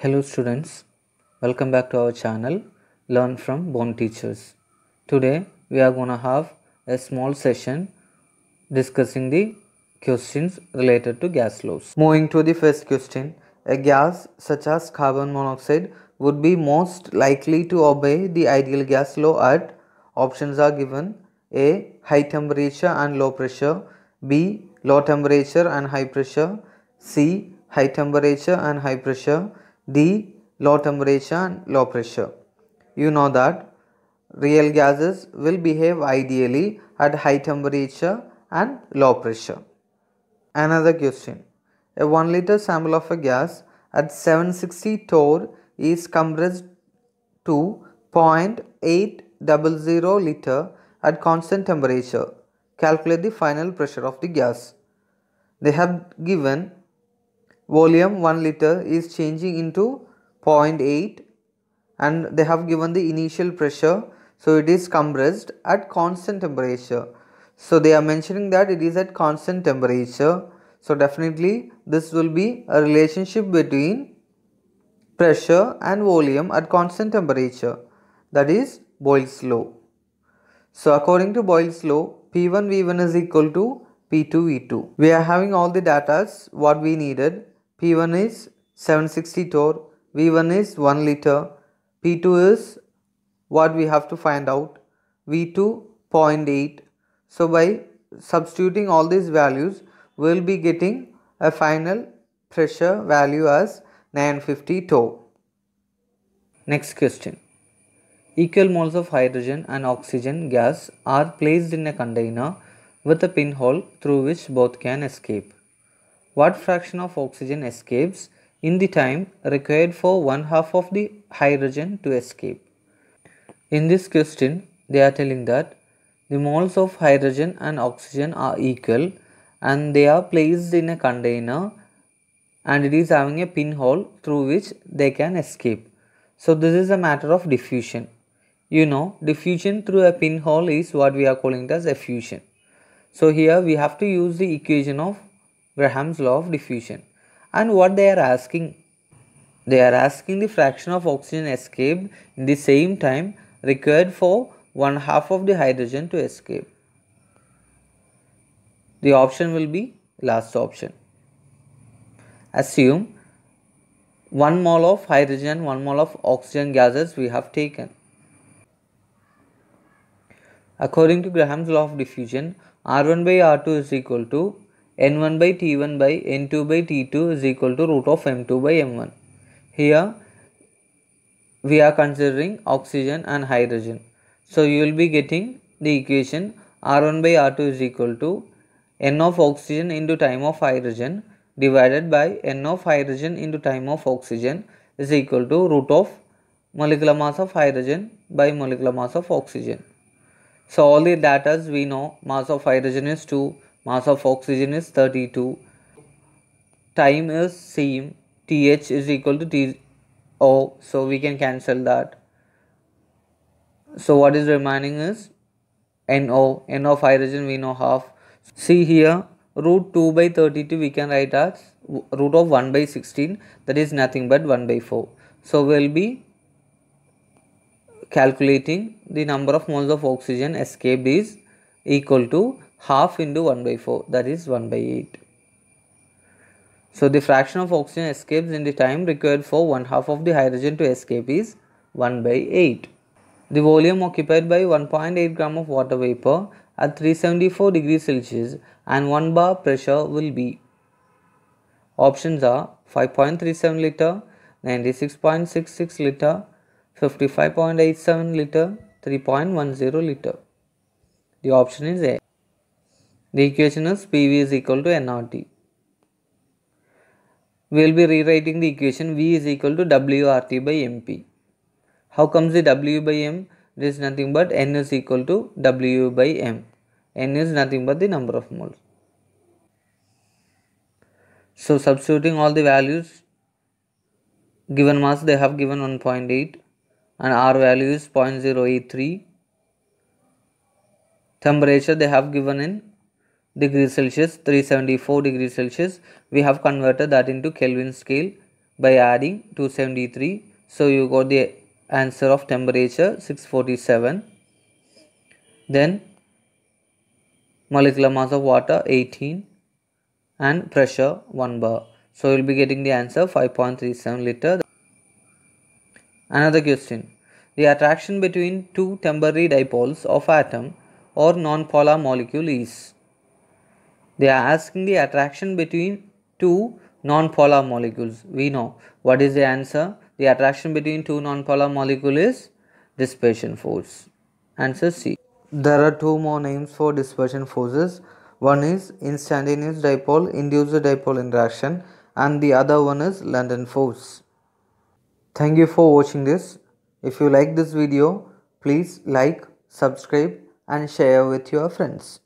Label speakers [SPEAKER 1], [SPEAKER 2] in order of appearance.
[SPEAKER 1] Hello students, welcome back to our channel Learn from Born Teachers. Today we are going to have a small session discussing the questions related to gas laws. Moving to the first question, a gas such as carbon monoxide would be most likely to obey the ideal gas law at options are given: A. High temperature and low pressure, B. Low temperature and high pressure, C. High temperature and high pressure, D. Low temperature and low pressure. You know that real gases will behave ideally at high temperature and low pressure. Another question. A 1 liter sample of a gas at 760 torr is compressed to 0.800 liter at constant temperature. Calculate the final pressure of the gas. They have given volume 1 liter is changing into 0.8 and they have given the initial pressure, so it is compressed at constant temperature. So they are mentioning that it is at constant temperature, so definitely this will be a relationship between pressure and volume at constant temperature, that is Boyle's law. So according to Boyle's law, P1 V1 is equal to P2 V2. We are having all the data what we needed. P1 is 760 torr, V1 is 1 liter, P2 is what we have to find out, V2 0.8. So by substituting all these values, we will be getting a final pressure value as 950 torr. Next question. Equal moles of hydrogen and oxygen gas are placed in a container with a pinhole through which both can escape. What fraction of oxygen escapes in the time required for 1/2 of the hydrogen to escape? In this question, they are telling that the moles of hydrogen and oxygen are equal and they are placed in a container and it is having a pinhole through which they can escape. So this is a matter of diffusion. You know, diffusion through a pinhole is what we are calling it as effusion. So here we have to use the equation of Graham's law of diffusion. And what they are asking the fraction of oxygen escaped in the same time required for 1/2 of the hydrogen to escape. The option will be last option. Assume 1 mole of hydrogen, 1 mole of oxygen gases we have taken. According to Graham's law of diffusion, R1 by R2 is equal to N1 by T1 by N2 by T2 is equal to root of M2 by M1. Here we are considering oxygen and hydrogen. So you will be getting the equation R1 by R2 is equal to N of oxygen into time of hydrogen divided by N of hydrogen into time of oxygen is equal to root of molecular mass of hydrogen by molecular mass of oxygen. So all the data we know, mass of hydrogen is 2, mass of oxygen is 32, time is same, TH is equal to TO, so we can cancel that. So what is remaining is NO, N of hydrogen we know half. See here, root 2 by 32 we can write as root of 1 by 16, that is nothing but 1 by 4. So we will be calculating the number of moles of oxygen escaped is equal to half into 1 by 4, that is 1 by 8. So the fraction of oxygen escapes in the time required for 1/2 of the hydrogen to escape is 1 by 8. The volume occupied by 1.8 gram of water vapor at 374 degrees Celsius and 1 bar pressure will be. Options are 5.37 liter, 96.66 liter, 55.87 liter, 3.10 liter. The option is A. The equation is PV is equal to nRT. We will be rewriting the equation V is equal to WRT by MP. How comes the W by M? It is nothing but N is equal to W by M. N is nothing but the number of moles. So substituting all the values, given mass they have given 1.8 and R value is 0.083. Temperature they have given in degrees Celsius, 374 degrees Celsius. We have converted that into Kelvin scale. by adding 273. So you got the answer of temperature 647. Then molecular mass of water 18 and pressure 1 bar. So you will be getting the answer 5.37 liter. Another question. The attraction between two temporary dipoles of atom or non-polar molecule is. They are asking the attraction between two non-polar molecules. We know what is the answer. The attraction between two non-polar molecules is dispersion force. Answer C. There are two more names for dispersion forces. One is instantaneous dipole induced dipole interaction and the other one is London force. Thank you for watching this. If you like this video, please like, subscribe and share with your friends.